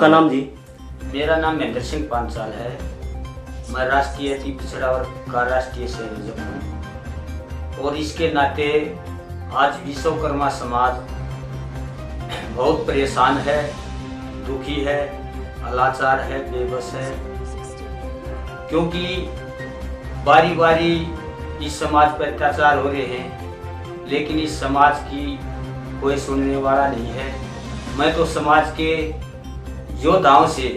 आपका नाम जी? मेरा नाम महेंद्र सिंह पांचाल है। मैं राष्ट्रीय अति पिछड़ा वर्ग का राष्ट्रीय संयोजक हूँ और इसके नाते आज विश्वकर्मा समाज बहुत परेशान है, दुखी है, लाचार है, बेबस है, क्योंकि बारी बारी इस समाज पर अत्याचार हो रहे हैं, लेकिन इस समाज की कोई सुनने वाला नहीं है। मैं तो समाज के योद्धाओं से,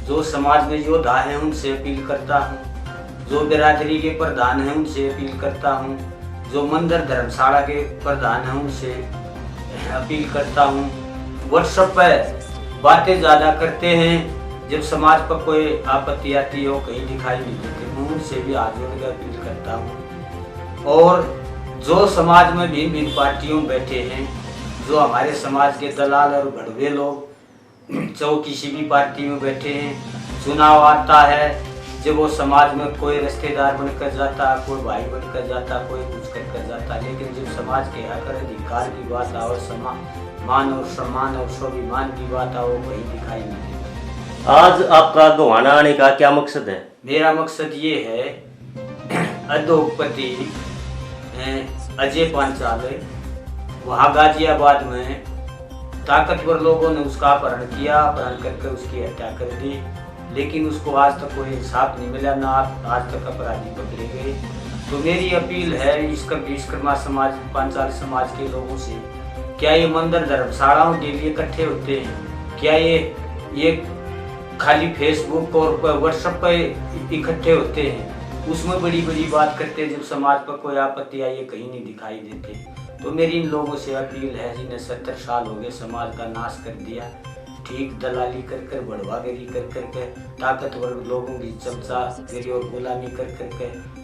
जो समाज में योद्धा हैं उनसे अपील करता हूँ, जो बिरादरी के प्रधान हैं उनसे अपील करता हूँ, जो मंदिर धर्मशाला के प्रधान हैं उनसे अपील करता हूँ। व्हाट्सएप पर बातें ज़्यादा करते हैं, जब समाज पर कोई आपत्ति आती हो कहीं दिखाई नहीं देते, मैं उनसे भी हाथ जोड़ कर अपील करता हूँ। और जो समाज में भिन्न भिन्न पार्टियों में बैठे हैं, जो हमारे समाज के दलाल और भड़वे लोग जो किसी भी पार्टी में बैठे हैं, चुनाव आता है, जब वो समाज में कोई रिश्तेदार बनकर जाता, कोई भाई बनकर जाता, कोई कुछ कर जाता, लेकिन जब समाज के हक और अधिकार की बात आओ, मान और सम्मान और स्वाभिमान की बात आओ, वही दिखाई नहीं देती। आज आपका गोहाना आने का क्या मकसद है? मेरा मकसद ये है, उद्योगपति अजय पांचाल वहाँ गाजियाबाद में ताकतवर लोगों ने उसका अपहरण किया, अपहरण करके उसकी हत्या कर दी, लेकिन उसको आज तक कोई इंसाफ नहीं मिला, ना आज तक अपराधी पकड़े गए। तो मेरी अपील है विश्वकर्मा समाज, पांचाल समाज के लोगों से, क्या ये मंदिर धर्मशालाओं के लिए इकट्ठे होते हैं? क्या ये खाली फेसबुक और व्हाट्सएप पर इकट्ठे होते हैं? उसमें बड़ी बड़ी बात करते हैं, जब समाज पर कोई आपत्ति आई कहीं नहीं दिखाई देते। तो मेरी इन लोगों से अपील है, जिन्हें 70 साल हो गए समाज का नाश कर दिया, ठीक दलाली कर बढ़वागिरी कर ताकतवर लोगों की चमचागिरी और गुलामी कर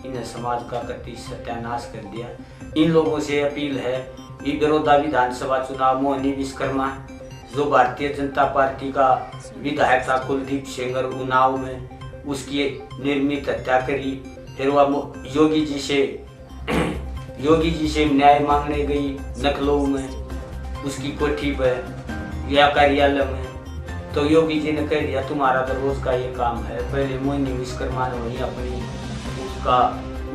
इन्हें समाज का कति सत्यानाश कर दिया। इन लोगों से अपील है, ये बड़ौदा विधानसभा चुनाव मोहिनी विश्वकर्मा जो भारतीय जनता पार्टी का विधायक था कुलदीप सेंगर उन्नाव में, उसकी निर्मित हत्या करी, फिर वह योगी जी से न्याय मांगने गई लखनऊ में, उसकी कोठी पर या कार्यालय में। तो योगी जी ने कह दिया तुम्हारा तो रोज का ये काम है। पहले मोहिनी विश्वकर्मा ने वही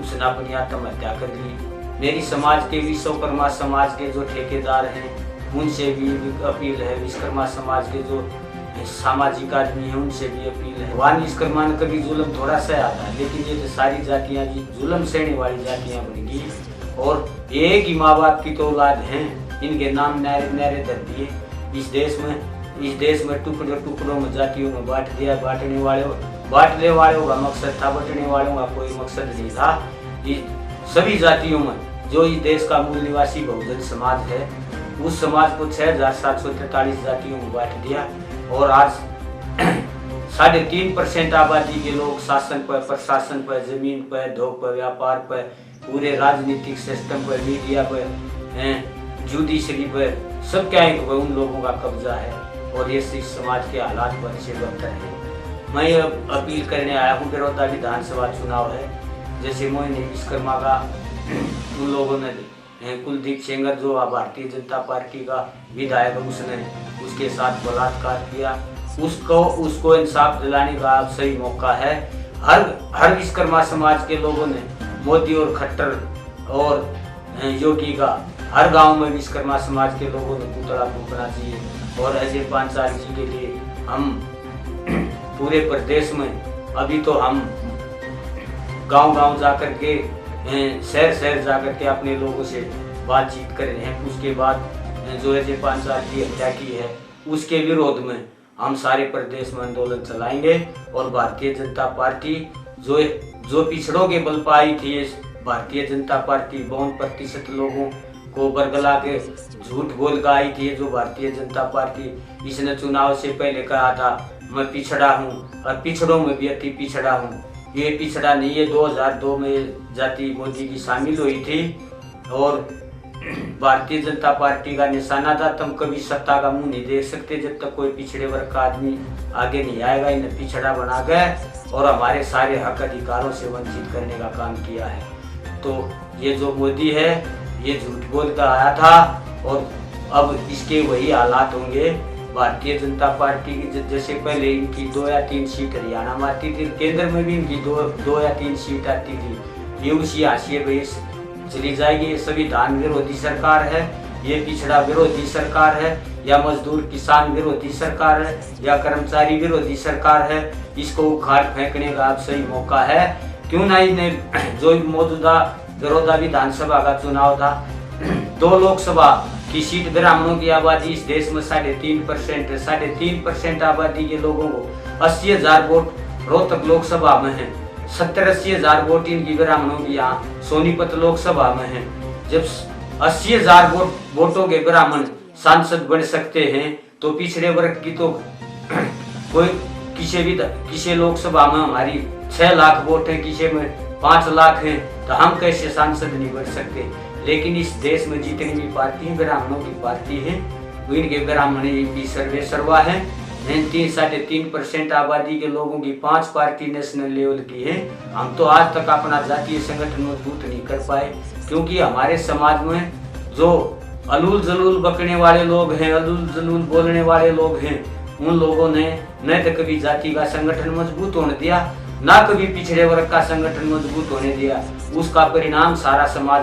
उसने अपनी आत्महत्या कर ली। मेरी समाज के विश्वकर्मा समाज के जो ठेकेदार हैं उनसे भी अपील है, विश्वकर्मा समाज के जो सामाजिक आदमी है उनसे भी अपील है। वान विश्वकर्मा ने कभी जुल्म थोड़ा सा आता है, लेकिन ये सारी जातियाँ जुल्म सहने वाली जातियाँ बन गई और एक ही माँ बाप की तो औलाद हैं, इनके नाम न्यारे धर दिए। इस देश में टुकड़ों में जातियों में बांट दिया। बांटने वालों का मकसद था, बंटने वालों का कोई मकसद नहीं था। सभी जातियों में जो इस देश का मूल निवासी बहुजन समाज है, उस समाज को 6743 जातियों में बांट दिया और आज 3.5% आबादी के लोग शासन पर, प्रशासन पर, जमीन पर, उद्योग पर, व्यापार पर, पूरे राजनीतिक सिस्टम पर, मीडिया पर, जुडिशरी पर, सब क्या है उन लोगों का कब्जा है और ये समाज के हालात पर से बदतर है। मैं अपील करने आया हूँ, बड़ौदा विधानसभा चुनाव है, जैसे मोहिनी विश्वकर्मा का उन लोगों ने कुलदीप सेंगर जो भारतीय जनता पार्टी का विधायक, उसके साथ बलात्कार किया, उसको इंसाफ दिलाने का अब सही मौका है। हर विश्वकर्मा समाज के लोगों ने मोदी और खट्टर और योगी का हर गांव में विश्वकर्मा समाज के लोगों ने पुतला फूकना चाहिए। और अजय पांचाल जी के लिए हम पूरे प्रदेश में अभी तो हम गांव जाकर के, शहर जाकर के अपने लोगों से बातचीत कर रहे हैं। उसके बाद जो अजय पांचाल की हत्या की है उसके विरोध में हम सारे प्रदेश में आंदोलन चलाएंगे और भारतीय जनता पार्टी जो पिछड़ों के बल पर आई थी, भारतीय जनता पार्टी 52% लोगों को बरगला के झूठ बोल कर आई थी। जो भारतीय जनता पार्टी इसने चुनाव से पहले कहा था मैं पिछड़ा हूँ और पिछड़ों में भी अति पिछड़ा हूँ, ये पिछड़ा नहीं है। 2002 में जाति मोदी की शामिल हुई थी और भारतीय जनता पार्टी का निशाना था, तुम कभी सत्ता का मुंह नहीं देख सकते जब तक कोई पिछड़े वर्ग का आदमी आगे नहीं आएगा। इन्हें पिछड़ा बना गए और हमारे सारे हक अधिकारों से वंचित करने का काम किया है। तो ये जो मोदी है ये झूठ बोल कर आया था और अब इसके वही हालात होंगे भारतीय जनता पार्टी की जैसे पहले इनकी 2 या 3 सीट हरियाणा में आती थी, केंद्र में भी इनकी 2 या 3 सीट आती थी, ये उसी हाशिए पे चली जाएगी। ये संविधान विरोधी सरकार है, ये पिछड़ा विरोधी सरकार है, या मजदूर किसान विरोधी सरकार है, या कर्मचारी विरोधी सरकार है। इसको उखाड़ फेंकने का अब सही मौका है। क्यों ना इन्हें जो मौजूदा बड़ौदा विधानसभा का चुनाव था, 2 लोकसभा की सीट ब्राह्मणों की आबादी इस देश में 3.5% है। 3.5% आबादी के लोगों को 80,000 वोट रोहतक लोकसभा में है, 70-80 हजार वोट इनकी ब्राह्मणों की यहाँ सोनीपत लोकसभा में है। जब 80,000 वोटों के ब्राह्मण सांसद बन सकते हैं तो पिछड़े वर्ग की तो कोई किसी लोकसभा में हमारी 6 लाख वोट है, किसी में 5 लाख है, तो हम कैसे सांसद नहीं बन सकते। लेकिन इस देश में जितनी भी पार्टी ब्राह्मणों की पार्टी है, वो इनके ब्राह्मण की सर्वे सर्वा है। 3.5% आबादी के लोगों की 5 पार्टी नेशनल लेवल की है। हम तो आज तक अपना जातीय संगठन मजबूत नहीं कर पाए, क्योंकि हमारे समाज में जो अलूल जलूल बकने वाले लोग हैं, अलूल जलूल बोलने वाले लोग हैं, उन लोगों ने न तो कभी जाति का संगठन मजबूत होने दिया, ना कभी पिछड़े वर्ग का संगठन मजबूत होने दिया। उसका परिणाम सारा समाज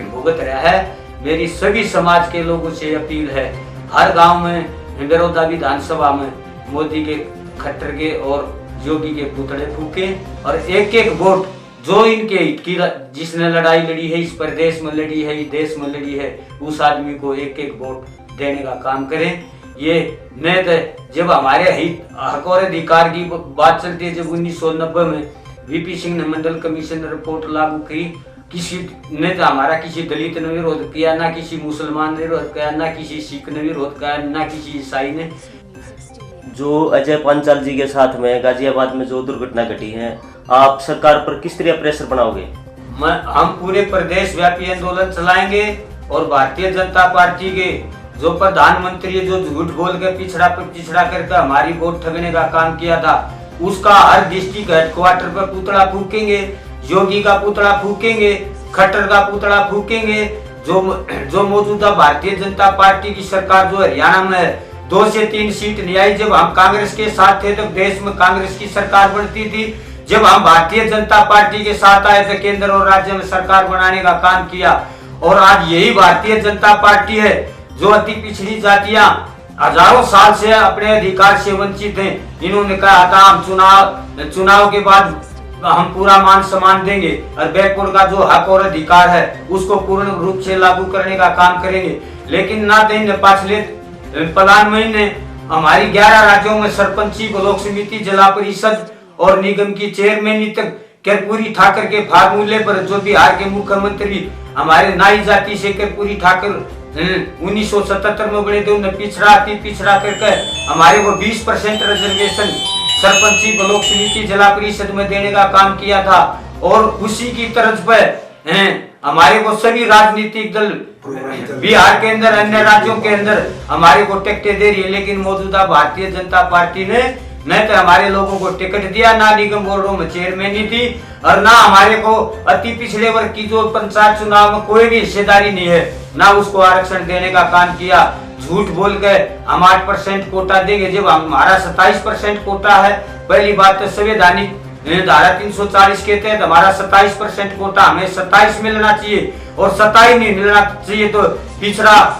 भुगत रहा है। मेरी सभी समाज के लोगों से अपील है, हर गांव में बड़ौदा विधानसभा में मोदी के, खट्टर के और योगी के पुतले फूके, और एक वोट जो इनके हित की, जिसने लड़ाई लड़ी है, इस प्रदेश में लड़ी है, इस देश में लड़ी है, उस आदमी को एक वोट देने का काम करें। ये न तो जब हमारे हित हक और अधिकार की बात चलती है, जब 1990 में वीपी सिंह ने मंडल कमीशन रिपोर्ट लागू की, किसी ने तो हमारा किसी दलित ने विरोध किया, ना किसी मुसलमान ने विरोध किया, ना किसी सिख ने विरोध किया, ना किसी ईसाई ने। जो अजय पांचाल जी के साथ में गाजियाबाद में जो दुर्घटना घटी है, आप सरकार पर किस तरह प्रेशर बनाओगे? हम पूरे प्रदेश व्यापी आंदोलन चलाएंगे और भारतीय जनता पार्टी के जो प्रधानमंत्री जो झूठ बोल के पिछड़ा करके हमारी वोट ठगने का काम किया था, उसका हर डिस्ट्रिक्ट हेडक्वार्टर पर पुतला फूकेंगे। योगी का पुतला फूकेंगे, खट्टर का पुतला फूकेंगे। जो मौजूदा भारतीय जनता पार्टी की सरकार जो हरियाणा में है, 2 से 3 सीट नहीं आई। जब हम कांग्रेस के साथ थे तो देश में कांग्रेस की सरकार बनती थी। जब हम भारतीय जनता पार्टी के साथ आए तो केंद्र और राज्य में सरकार बनाने का काम किया। और आज यही भारतीय जनता पार्टी है जो अति पिछड़ी जातियां हजारों साल से अपने अधिकार से वंचित हैं। इन्होंने कहा था हम चुनाव के बाद हम पूरा मान सम्मान देंगे और बैकवर्ड का जो हक और अधिकार है उसको पूर्ण रूप से लागू करने का काम करेंगे। लेकिन ना तो इन्हें पिछले प्रधानमंत्री ने हमारी 11 राज्यों में सरपंची, ब्लॉक समिति, जिला परिषद और निगम की चेयरमैन तक कर्पूरी ठाकर के फार्मूले पर, जो बिहार के मुख्यमंत्री हमारे नाई जाति से कर्पूरी ठाकर 1977 में बने थे, उन्हें पिछड़ा करके हमारे को 20% रिजर्वेशन सरपंची, ब्लॉक समिति, जिला परिषद में देने का काम किया था। और उसी की तर्ज पर हमारे को सभी राजनीतिक दल बिहार के अंदर, अन्य राज्यों के अंदर हमारे को टिकटें दे रही है। लेकिन मौजूदा भारतीय जनता पार्टी ने न तो हमारे लोगों को टिकट दिया, ना निगम बोर्डों में चेयरमैन थी, और ना हमारे को अति पिछड़े वर्ग की जो पंचायत चुनाव में कोई भी हिस्सेदारी नहीं है, ना उसको आरक्षण देने का काम किया। झूठ बोल के हम 8% कोटा देंगे, जब हमारा 27% कोटा है। पहली बात तो संवैधानिक धारा 340 के तहत हमारा 27% कोटा, हमें 27 मिलना चाहिए और 27 नहीं मिलना चाहिए। तो पिछड़ा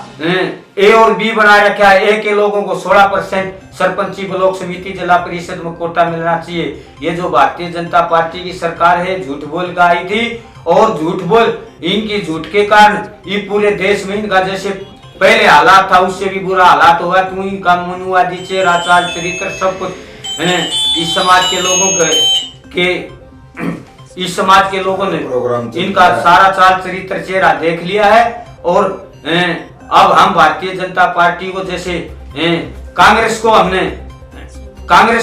ए और बी बना रखा है। ए के लोगों को 16% सरपंची, ब्लॉक समिति, जिला परिषद में कोटा मिलना चाहिए। ये जो भारतीय जनता पार्टी की सरकार है, झूठ बोल कर आई थी, और झूठ बोल इनकी झूठ के कारण ये पूरे देश में इनका जैसे पहले हालात था उससे भी बुरा हालात हुआ। तू इनका मनुवादी चेहरा, चाल, चरित्र सब कुछ इस समाज के लोगों ने इनका सारा चाल चरित्र चेहरा देख लिया है। और अब हम भारतीय जनता पार्टी को, जैसे कांग्रेस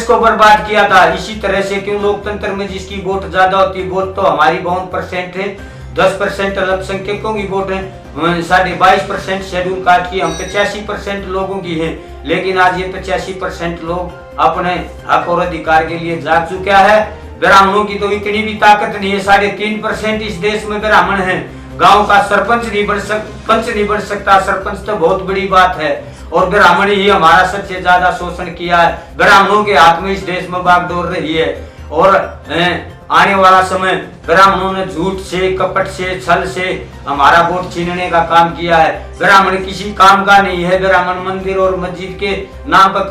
को बर्बाद किया था, इसी तरह से क्यों लोकतंत्र में जिसकी वोट ज्यादा होती, वोट तो हमारी 52% है, 10% अल्पसंख्यकों की वोट है, 22.5% शेड्यूल कास्ट की, हम 85% लोगों की है। लेकिन आज ये 85% लोग अपने हक और अधिकार के लिए जाग चुका है। ब्राह्मणों की तो इतनी भी ताकत नहीं है, 3.5% इस देश में ब्राह्मण हैं। गांव का सरपंच नहीं बन सकता। सरपंच तो बहुत बड़ी बात है। और ब्राह्मण ही हमारा सबसे ज्यादा शोषण किया है। ब्राह्मणों के हाथ में इस देश में बागडोर रही है। और आने वाला समय ब्राह्मणों ने झूठ से, कपट से, छल से हमारा वोट छीनने का काम किया है। ब्राह्मण किसी काम का नहीं है। ब्राह्मण मंदिर और मस्जिद के नाम पर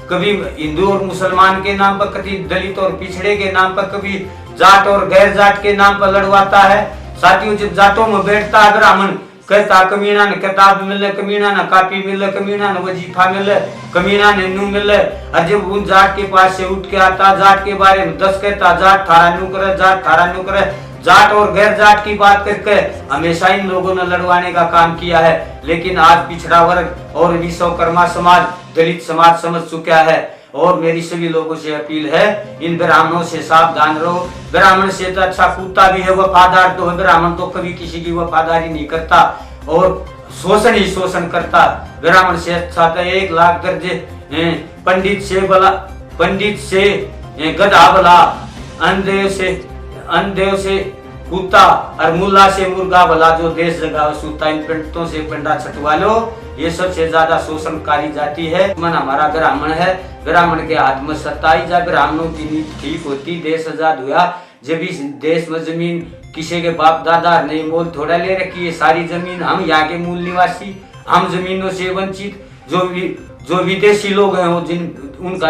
कभी हिंदू और मुसलमान के नाम पर, कभी दलित और पिछड़े के नाम पर, कभी जाट और गैर जाट के नाम पर लड़वाता है। साथियों, जब जाटों में बैठता है ब्राह्मण, कहता कमीना ने किताब मिले, कमीना ने कापी मिले, कमीना ने वजीफा मिले, कमीना ने नू मिले। और जब उन जाट के पास से उठ के आता, जाट के बारे में 10 कहता, जाट थारा नू करे, जाट थारा नू करे। जाट और गैर जाट की बात करके हमेशा इन लोगों ने लड़वाने का काम किया है। लेकिन आज पिछड़ा वर्ग और विश्वकर्मा समाज, दलित समाज समझ चुका है। और मेरी सभी लोगों से अपील है, इन ब्राह्मणों से सावधान रहो। ब्राह्मण से तो अच्छा कुत्ता भी है, वफादार तो है। ब्राह्मण तो कभी किसी की वफादारी नहीं करता और शोषण ही शोषण करता। ब्राह्मण से अच्छा तो 1 लाख दर्जे पंडित से गधा भला, अंधदेव से कुत्ता और मुल्ला से मुर्गा भला, जो देश जगा सूता। इन पंडितों से पंडा छटवा लो। ये सबसे ज्यादा शोषणकारी जाति है। मन हमारा ब्राह्मण है। ब्राह्मण के हाथ में सत्ता ही। जब ब्राह्मणों की नीति ठीक होती, देश आजाद हुआ। जब इस देश में जमीन किसी के बाप दादा ने मोल थोड़ा ले रखी है। सारी जमीन हम यहाँ के मूल निवासी, हम जमीनों से वंचित। जो विदेशी लोग हैं, वो उनका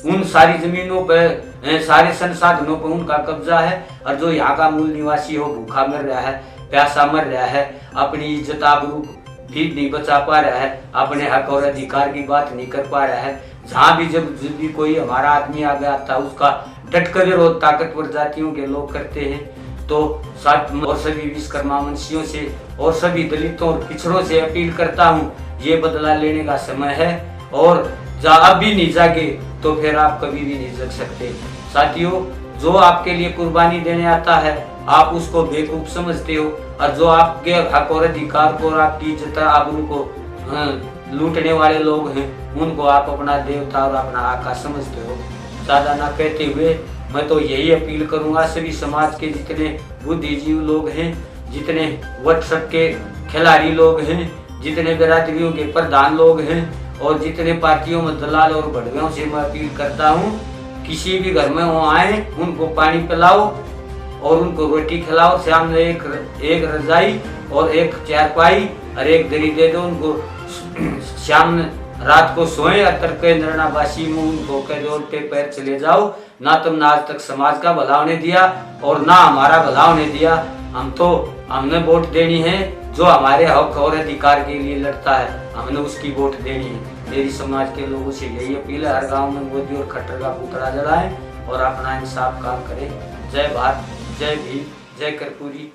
उन सारी जमीनों पर, सारे संसाधनों पर उनका कब्जा है। और जो यहाँ का मूल निवासी हो, भूखा मर रहा है, प्यासा मर रहा है, अपनी इज्जत आबरू भी नहीं बचा पा रहा है, अपने हक और अधिकार की बात नहीं कर पा रहा है। जहाँ भी जब भी कोई हमारा आदमी आ गया था, उसका डटकर विरोध ताकतवर जातियों के लोग करते हैं। तो साथ और सभी विश्वकर्मा वंशियों से और सभी दलितों और पिछड़ों से अपील करता हूँ, ये बदला लेने का समय है। और अब भी नहीं जागे तो फिर आप कभी भी नहीं जग सकते। साथियों, जो आपके लिए कुर्बानी देने आता है, आप उसको बेवकूफ समझते हो। और जो आपके हक और अधिकार को और आपकी इज्जत आबरू को लूटने वाले लोग हैं, उनको आप अपना देवता और अपना आका समझते हो। ज्यादा ना कहते हुए मैं तो यही अपील करूंगा, सभी समाज के जितने बुद्धिजीवी लोग हैं, जितने व्हाट्सएप के खिलाड़ी लोग हैं, जितने बिरादरियों के प्रधान लोग हैं और जितने पार्टियों में दलाल और भड़वियों से मैं अपील करता हूँ, किसी भी घर में वो आए, उनको पानी पिलाओ और उनको रोटी खिलाओ। सामने एक रजाई और एक चारपाई और एक दरी दे दो। उनको शाम रात को सोए और तड़के नरनाबासी में उनको कह दो उल्टे पैर चले जाओ। ना तुमने आज तक समाज का भला होने दिया और ना हमारा भला होने दिया। हमने वोट देनी है जो हमारे हक और अधिकार के लिए लड़ता है, हमने उसकी वोट देनी है। मेरी समाज के लोगों से यही अपील है, हर गांव में मोदी और खट्टर का पुतला जलाएं और अपना इंसाफ काम करें। जय भारत, जय भीम, जय कर्पूरी।